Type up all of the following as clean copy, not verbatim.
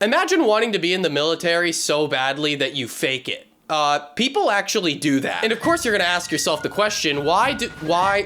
Imagine wanting to be in the military so badly that you fake it. People actually do that. And of course you're gonna ask yourself the question, why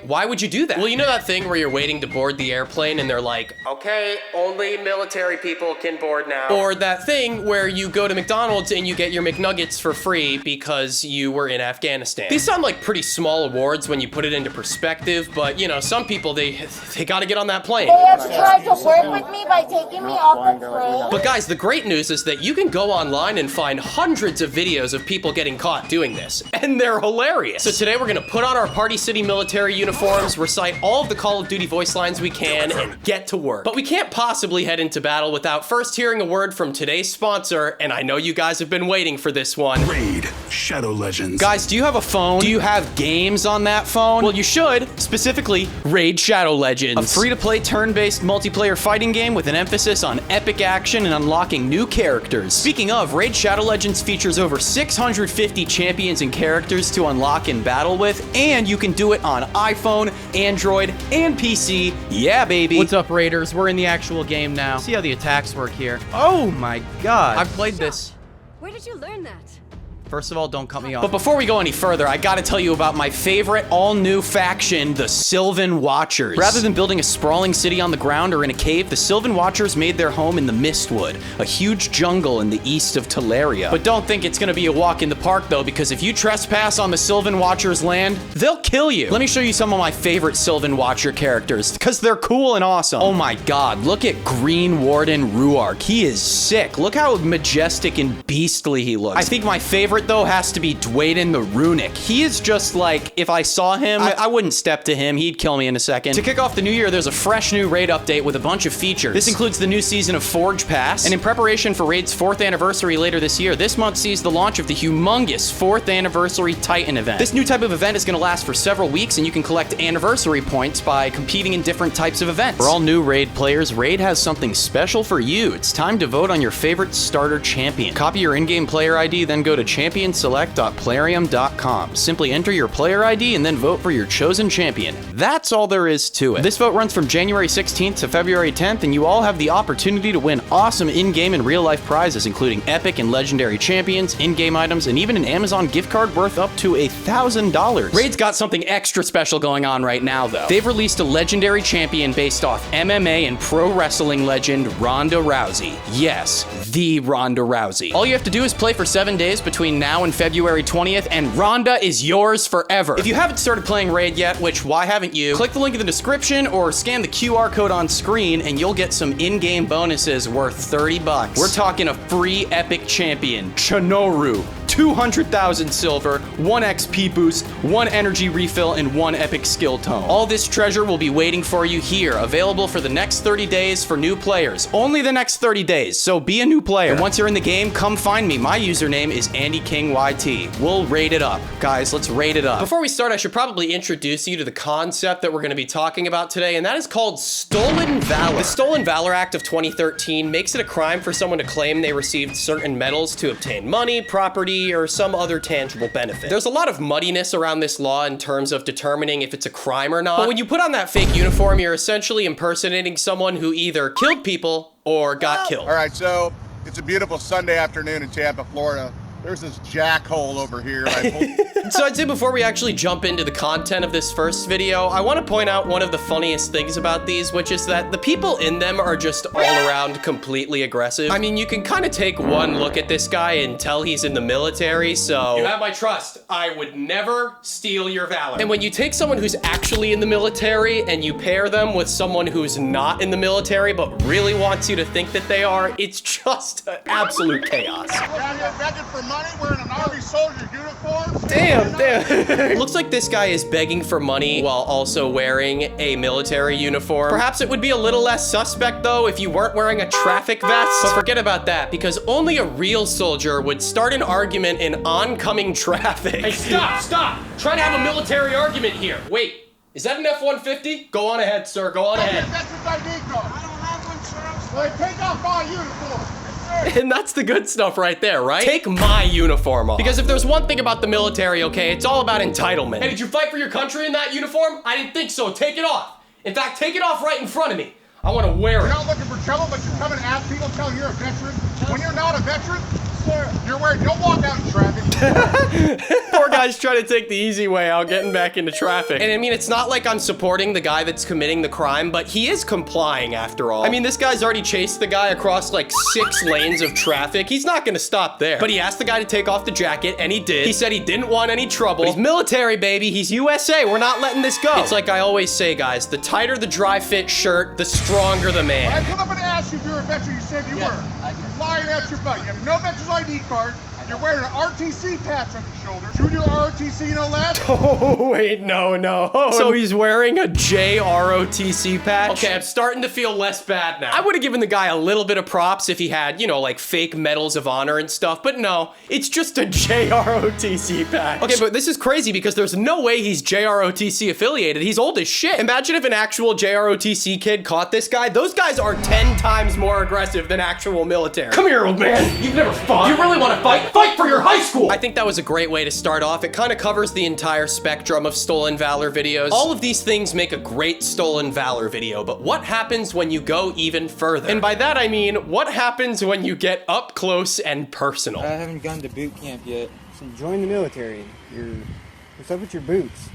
would you do that? Well, you know that thing where you're waiting to board the airplane and they're like, okay, only military people can board now. Or that thing where you go to McDonald's and you get your McNuggets for free because you were in Afghanistan. These sound like pretty small awards when you put it into perspective, but you know, some people, they gotta get on that plane. They have tried to work with me by taking me off the plane. But guys, the great news is that you can go online and find hundreds of videos of people getting caught doing this, and they're hilarious. So today we're gonna put on our Party City military uniforms, recite all of the Call of Duty voice lines we can, and get to work. But we can't possibly head into battle without first hearing a word from today's sponsor, and I know you guys have been waiting for this one. Raid Shadow Legends. Guys, do you have a phone? Do you have games on that phone? Well, you should. Specifically, Raid Shadow Legends. A free-to-play turn-based multiplayer fighting game with an emphasis on epic action and unlocking new characters. Speaking of, Raid Shadow Legends features over 650 champions and characters to unlock and battle with, and you can do it on iPhone, Android, and PC. Yeah, baby. What's up, Raiders? We're in the actual game now. See how the attacks work here. Oh my god. I've played this. Where did you learn that? First of all, don't cut me off. But before we go any further, I gotta tell you about my favorite all-new faction, the Sylvan Watchers. Rather than building a sprawling city on the ground or in a cave, the Sylvan Watchers made their home in the Mistwood, a huge jungle in the east of Teleria. But don't think it's gonna be a walk in the park though, because if you trespass on the Sylvan Watchers' land, they'll kill you. Let me show you some of my favorite Sylvan Watcher characters, because they're cool and awesome. Oh my god, look at Green Warden Ruark. He is sick. Look how majestic and beastly he looks. I think my favorite though has to be Dwayden the Runic. He is just like, if I saw him, I wouldn't step to him. He'd kill me in a second. To kick off the new year, there's a fresh new raid update with a bunch of features. This includes the new season of Forge Pass, and in preparation for Raid's 4th anniversary later this year, this month sees the launch of the humongous 4th anniversary Titan event. This new type of event is going to last for several weeks, and you can collect anniversary points by competing in different types of events. For all new Raid players, Raid has something special for you. It's time to vote on your favorite starter champion. Copy your in-game player ID, then go to championselect.plarium.com. Simply enter your player ID and then vote for your chosen champion. That's all there is to it. This vote runs from January 16th to February 10th, and you all have the opportunity to win awesome in-game and real-life prizes, including epic and legendary champions, in-game items, and even an Amazon gift card worth up to $1,000. Raid's got something extra special going on right now, though. They've released a legendary champion based off MMA and pro wrestling legend Ronda Rousey. Yes, the Ronda Rousey. All you have to do is play for 7 days between now and February 20th, and Ronda is yours forever. If you haven't started playing Raid yet, which why haven't you, click the link in the description or scan the QR code on screen and you'll get some in-game bonuses worth 30 bucks. We're talking a free epic champion, Chinoru, 200,000 silver, 1 XP boost, 1 energy refill, and 1 epic skill tome. All this treasure will be waiting for you here, available for the next 30 days for new players. Only the next 30 days, so be a new player. And once you're in the game, come find me. My username is andy.king. We'll raid it up. Guys, let's raid it up. Before we start, I should probably introduce you to the concept that we're going to be talking about today, and that is called Stolen Valor. The Stolen Valor Act of 2013 makes it a crime for someone to claim they received certain medals to obtain money, property, or some other tangible benefit. There's a lot of muddiness around this law in terms of determining if it's a crime or not, but when you put on that fake uniform, you're essentially impersonating someone who either killed people or got killed. All right, so it's a beautiful Sunday afternoon in Tampa, Florida. There's this jackhole over here. So I'd say before we actually jump into the content of this first video, I want to point out one of the funniest things about these, which is that the people in them are just all around completely aggressive. I mean, you can kind of take one look at this guy and tell he's in the military, so you have my trust. I would never steal your valor. And when you take someone who's actually in the military and you pair them with someone who's not in the military but really wants you to think that they are, it's just absolute chaos. Begging for money, wearing an army soldier uniform. Damn. Looks like this guy is begging for money while also wearing a military uniform. Perhaps it would be a little less suspect though if you weren't wearing a traffic vest. But forget about that, because only a real soldier would start an argument in oncoming traffic. Hey, stop! Try to have a military argument here. Wait, is that an F-150? Go on ahead, sir, go on ahead. That's his ID card. I don't have one, sir. Well, take off my uniform. And that's the good stuff right there, right? Take my uniform off. Because if there's one thing about the military, okay, it's all about entitlement. Hey, did you fight for your country in that uniform? I didn't think so. Take it off. In fact, take it off right in front of me. I want to wear it. You're not looking for trouble, but you're coming to ask people, tell you're a veteran. When you're not a veteran, you're wearing, don't walk out in traffic. Poor guy's trying to take the easy way out, getting back into traffic. And I mean, it's not like I'm supporting the guy that's committing the crime, but he is complying after all. I mean, this guy's already chased the guy across like 6 lanes of traffic. He's not gonna stop there. But he asked the guy to take off the jacket, and he did. He said he didn't want any trouble. He's military, baby. He's USA. We're not letting this go. It's like I always say, guys, the tighter the dry fit shirt, the stronger the man. When I come up and ask you if you're a veteran, you said you were. Lying at your butt. You have no veteran's ID card. You're wearing an RTC patch on your shoulder. Junior ROTC, no less. Oh, wait, no. So he's wearing a JROTC patch? Okay, I'm starting to feel less bad now. I would have given the guy a little bit of props if he had, you know, like fake medals of honor and stuff, but no, it's just a JROTC patch. Okay, but this is crazy because there's no way he's JROTC affiliated. He's old as shit. Imagine if an actual JROTC kid caught this guy. Those guys are 10 times more aggressive than actual military. Come here, old man. You've never fought. You really want to fight? Fight for your high school! I think that was a great way to start off. It kind of covers the entire spectrum of stolen valor videos. All of these things make a great stolen valor video, but what happens when you go even further? And by that I mean, what happens when you get up close and personal? I haven't gone to boot camp yet. So join the military. What's up with your boots?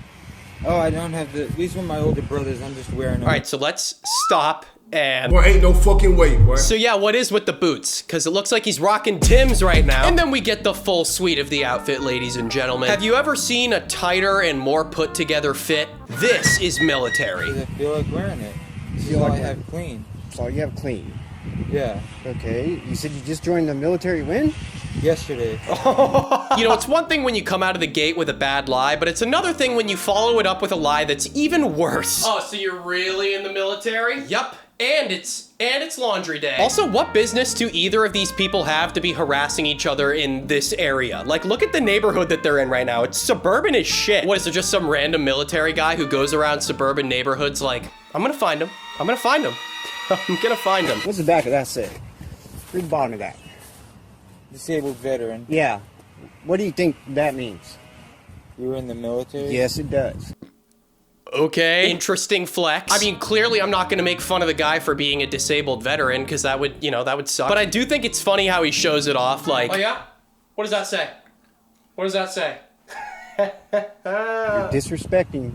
Oh, I don't have these were my older brothers. I'm just wearing them. All right, so let's stop. And Boy, ain't no fucking way, boy. so yeah, what is with the boots? Because it looks like he's rocking Tim's right now. And then we get the full suite of the outfit, ladies and gentlemen. Have you ever seen a tighter and more put together fit? This is military. I feel like wearing it. This is all I have clean. That's all you have clean. Yeah. Okay. You said you just joined the military when? Yesterday. You know, it's one thing when you come out of the gate with a bad lie, but it's another thing when you follow it up with a lie that's even worse. Oh, so you're really in the military? Yup. And it's laundry day. Also, what business do either of these people have to be harassing each other in this area? Like, look at the neighborhood that they're in right now. It's suburban as shit. What, is there just some random military guy who goes around suburban neighborhoods like, I'm gonna find him. I'm gonna find him. I'm gonna find him. What's the back of that say? Read the bottom of that. Disabled veteran. Yeah. What do you think that means? You were in the military? Yes, it does. Okay. Interesting flex. I mean, clearly I'm not gonna make fun of the guy for being a disabled veteran, because that would, you know, that would suck. But I do think it's funny how he shows it off like, oh yeah? What does that say? What does that say? You're disrespecting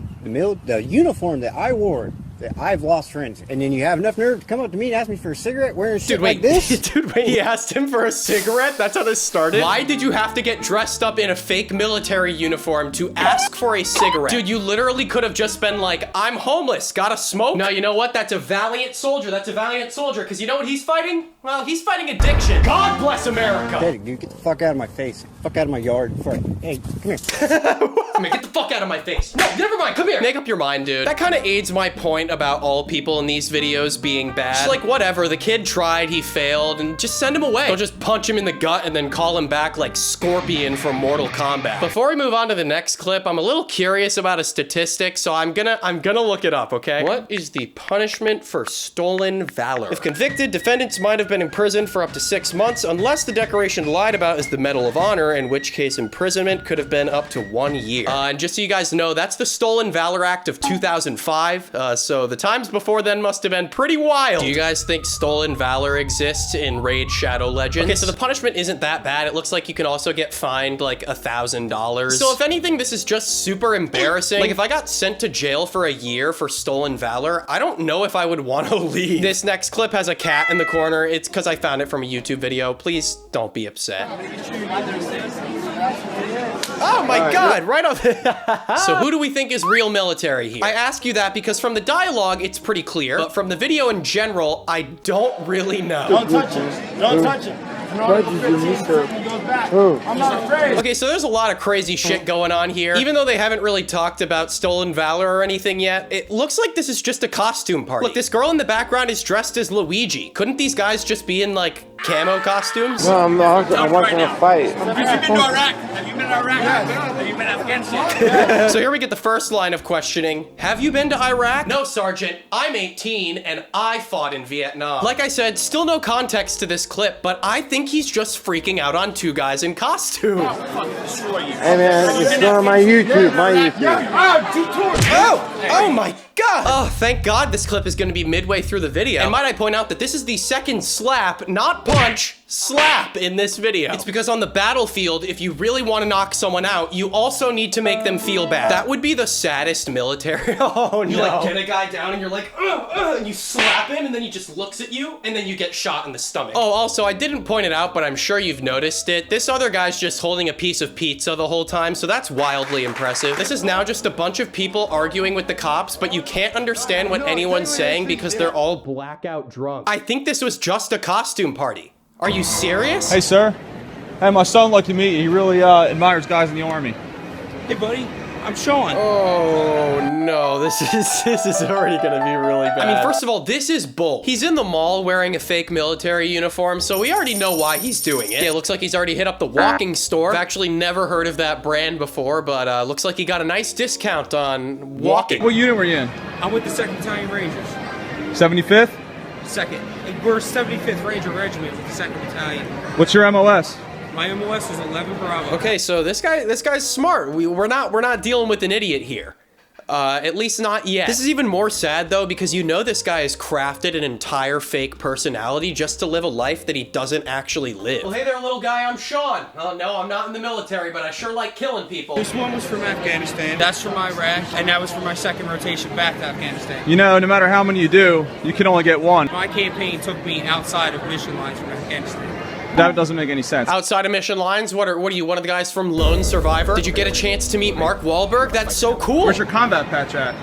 the uniform that I wore, that I've lost friends. And then you have enough nerve to come up to me and ask me for a cigarette wearing shit like this? Dude, wait, he asked him for a cigarette? That's how this started? Why did you have to get dressed up in a fake military uniform to ask for a cigarette? Dude, you literally could have just been like, I'm homeless, got a smoke? No, you know what? That's a valiant soldier. That's a valiant soldier, because you know what he's fighting? Well, he's fighting addiction. God bless America. Hey, dude, get the fuck out of my face. Fuck out of my yard. Hey, come here. Come here, get the fuck out of my face. No, never mind, come here. Make up your mind, dude. That kind of aids my point about all people in these videos being bad. Just like, whatever, the kid tried, he failed, and just send him away. Don't just punch him in the gut and then call him back like Scorpion from Mortal Kombat. Before we move on to the next clip, I'm a little curious about a statistic, so I'm gonna look it up, okay? What is the punishment for stolen valor? If convicted, defendants might have been imprisoned for up to 6 months, unless the decoration lied about is the Medal of Honor, in which case imprisonment could have been up to 1 year. And just so you guys know, that's the Stolen Valor Act of 2005, so the times before then must have been pretty wild. Do you guys think stolen valor exists in Raid Shadow Legends? Okay, so the punishment isn't that bad. It looks like you can also get fined like $1,000. So if anything, this is just super embarrassing. Like if I got sent to jail for a year for stolen valor, I don't know if I would want to leave. This next clip has a cat in the corner. It's because I found it from a YouTube video. Please don't be upset. Oh my God, right off. So who do we think is real military here? I ask you that because from the dialogue, it's pretty clear, but from the video in general, I don't really know. Don't touch him. Don't touch him. I'm not afraid. Okay, so there's a lot of crazy shit going on here. Even though they haven't really talked about stolen valor or anything yet, it looks like this is just a costume party. Look, this girl in the background is dressed as Luigi. Couldn't these guys just be in like camo costumes? No, I'm not. I'm watching a fight. Have you been to Iraq? Have you been to Iraq? Have you been to Afghanistan? So here we get the first line of questioning. Have you been to Iraq? No, Sergeant. I'm 18 and I fought in Vietnam. Like I said, still no context to this clip, but I think he's just freaking out on two guys in costume. Hey man, it's on my YouTube. Oh my God. Oh, thank God this clip is going to be midway through the video. And might I point out that this is the second slap, not punch, slap in this video. It's because on the battlefield, if you really want to knock someone out, you also need to make them feel bad. That would be the saddest military. Oh no. You like get a guy down and you're like, and you slap him and then he just looks at you and then you get shot in the stomach. Oh, also, I didn't point it out, but I'm sure you've noticed it. This other guy's just holding a piece of pizza the whole time, so that's wildly impressive. This is now just a bunch of people arguing with the cops, but you can't understand what anyone's saying because they're all blackout drunk. I think this was just a costume party. Are you serious? Hey, sir. Hey, my son would like to meet you. He really admires guys in the Army. Hey, buddy. I'm Sean. Oh no, this is already gonna be really bad. I mean, first of all, this is bull. He's in the mall wearing a fake military uniform, so we already know why he's doing it. Okay, it looks like he's already hit up the walking store. I've actually never heard of that brand before, but looks like he got a nice discount on walking. What unit were you in? I'm with the 2nd Battalion Rangers. 75th? 2nd. We're 75th Ranger Regiment with the 2nd Battalion. What's your MOS? My MOS is 11 Bravo. Okay, so this guy's smart. We're not dealing with an idiot here. At least not yet. This is even more sad though, because you know this guy has crafted an entire fake personality just to live a life that he doesn't actually live. Well, hey there, little guy, I'm Sean. Oh, no, I'm not in the military, but I sure like killing people. This one was from Afghanistan. That's from Iraq, and that was for my 2nd rotation back to Afghanistan. You know, no matter how many you do, you can only get one. My campaign took me outside of mission lines from Afghanistan. That doesn't make any sense. Outside of mission lines? What are you, one of the guys from Lone Survivor? Did you get a chance to meet Mark Wahlberg? That's so cool. Where's your combat patch at?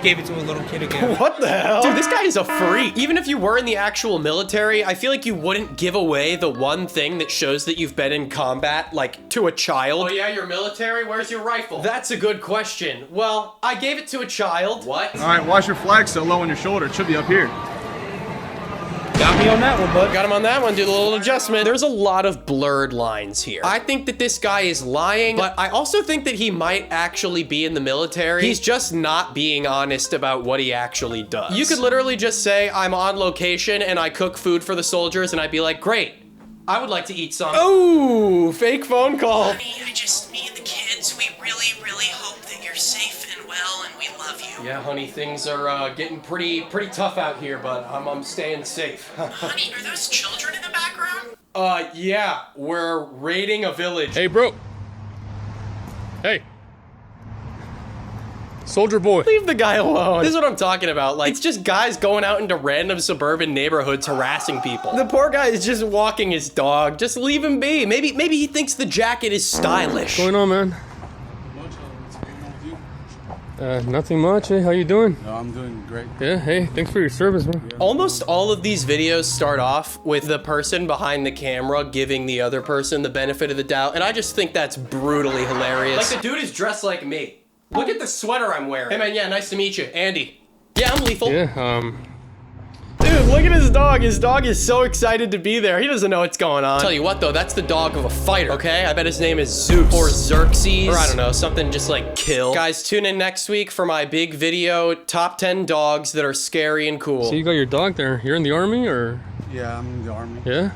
Gave it to a little kid again. What the hell? Dude, this guy is a freak. Even if you were in the actual military, I feel like you wouldn't give away the one thing that shows that you've been in combat, like, to a child. Oh yeah, you're military? Where's your rifle? That's a good question. Well, I gave it to a child. What? All right, why's your flag so low on your shoulder? It should be up here. Got me on that one, bud. Got him on that one, did a little adjustment. There's a lot of blurred lines here. I think that this guy is lying, but I also think that he might actually be in the military. He's just not being honest about what he actually does. You could literally just say, I'm on location and I cook food for the soldiers, and I'd be like, great, I would like to eat some. Oh, fake phone call. Honey, me and the kids, we really, really hope that you're safe and well, and we love you. Yeah, honey, things are getting pretty tough out here, but I'm staying safe. Honey, are those children in the background? Yeah, we're raiding a village. Hey, bro. Hey. Soldier boy. Leave the guy alone. This is what I'm talking about. Like, it's just guys going out into random suburban neighborhoods harassing people. The poor guy is just walking his dog. Just leave him be. Maybe he thinks the jacket is stylish. What's going on, man? Nothing much. Hey, how you doing? No, I'm doing great. Yeah, hey, thanks for your service, man. Yeah. Almost all of these videos start off with the person behind the camera giving the other person the benefit of the doubt, and I just think that's brutally hilarious. Like, the dude is dressed like me. Look at the sweater I'm wearing. Hey man, yeah, nice to meet you. Andy. Yeah, I'm lethal. Yeah, Dude, look at his dog. His dog is so excited to be there. He doesn't know what's going on. Tell you what though, that's the dog of a fighter, okay? I bet his name is Zeus or Xerxes, or I don't know, something just like kill. Guys, tune in next week for my big video, top 10 dogs that are scary and cool. So you got your dog there. You're in the Army or? Yeah, I'm in the Army. Yeah?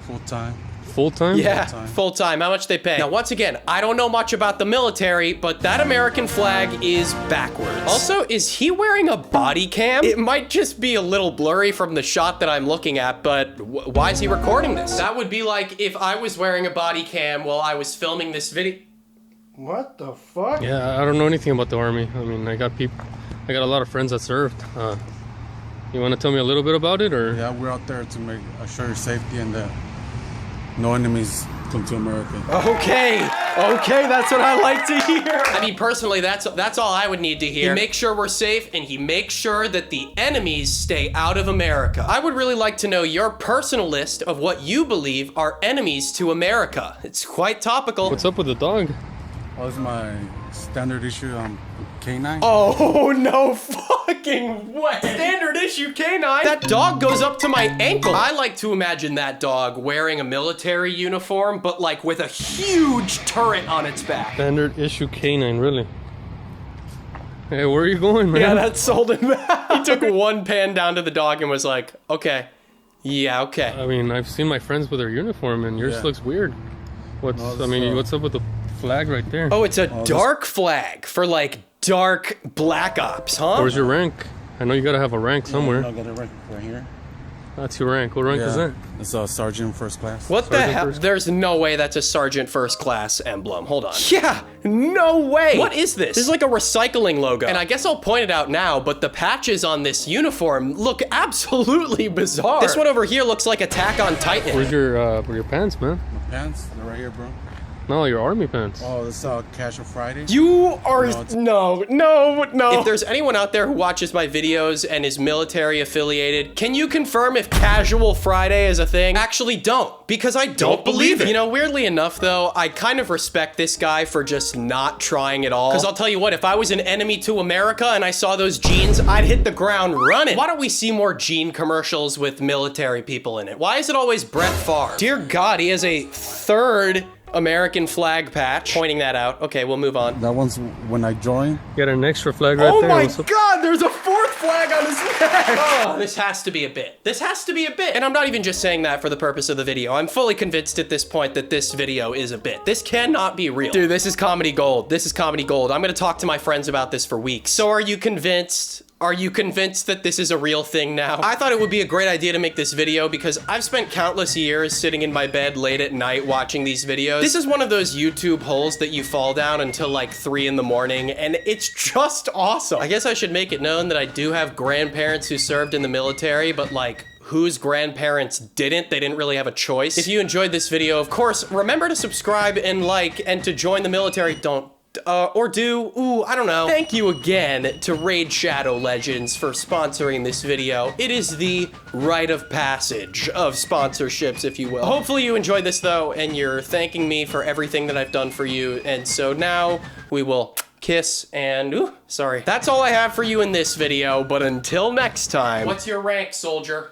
Full time. Full time? Yeah, full time. How much they pay? Now, once again, I don't know much about the military, but that American flag is backwards. Also, is he wearing a body cam? It might just be a little blurry from the shot that I'm looking at, but why is he recording this? That would be like if I was wearing a body cam while I was filming this video. What the fuck? Yeah, I don't know anything about the Army. I mean, I got a lot of friends that served. You want to tell me a little bit about it, or? Yeah, we're out there to assure your safety and that no enemies come to America. Okay, that's what I like to hear. I mean, personally, that's all I would need to hear. He makes sure we're safe, and he makes sure that the enemies stay out of America. I would really like to know your personal list of what you believe are enemies to America. It's quite topical. What's up with the dog? Well, it's my standard issue canine. Oh, no fucking way. Standard issue canine? That dog goes up to my ankle. I like to imagine that dog wearing a military uniform, but like with a huge turret on its back. Standard issue canine, really? Hey, where are you going, man? Yeah, that sold him out. He took one pan down to the dog and was like, okay. Yeah, okay. I mean, I've seen my friends with their uniform, and yours looks weird. What's up with the flag right there? Oh, it's a dark flag for like dark black ops, huh? Where's your rank? I know you gotta have a rank somewhere. I got a rank right here. That's your rank. What rank is that? It's a sergeant first class. What the hell? There's no way that's a sergeant first class emblem. Hold on. Yeah, no way. What is this? This is like a recycling logo. And I guess I'll point it out now, but the patches on this uniform look absolutely bizarre. This one over here looks like Attack on Titan. Where's your pants, man? My pants? They're right here, bro. No, your army pants. Oh, this is Casual Friday. You are no. If there's anyone out there who watches my videos and is military affiliated, can you confirm if Casual Friday is a thing? Actually, don't, because I don't believe it. You know, weirdly enough, though, I kind of respect this guy for just not trying at all. Because I'll tell you what, if I was an enemy to America and I saw those jeans, I'd hit the ground running. Why don't we see more jean commercials with military people in it? Why is it always Brett Favre? Dear God, he has a third American flag patch. Pointing that out. Okay, we'll move on. That one's when I joined. Got an extra flag right there. Oh my God, there's a fourth flag on his neck. Oh, this has to be a bit. This has to be a bit. And I'm not even just saying that for the purpose of the video. I'm fully convinced at this point that this video is a bit. This cannot be real. Dude, this is comedy gold. This is comedy gold. I'm gonna talk to my friends about this for weeks. So are you convinced? Are you convinced that this is a real thing now? I thought it would be a great idea to make this video because I've spent countless years sitting in my bed late at night watching these videos. This is one of those YouTube holes that you fall down until like 3 in the morning, and it's just awesome. I guess I should make it known that I do have grandparents who served in the military, but like, whose grandparents didn't? They didn't really have a choice. If you enjoyed this video, of course, remember to subscribe and like, and to join the military. Don't. Or do, I don't know. Thank you again to Raid Shadow Legends for sponsoring this video. It is the rite of passage of sponsorships, if you will. Hopefully you enjoyed this though, and you're thanking me for everything that I've done for you. And so now we will kiss and, sorry. That's all I have for you in this video, but until next time. What's your rank, soldier?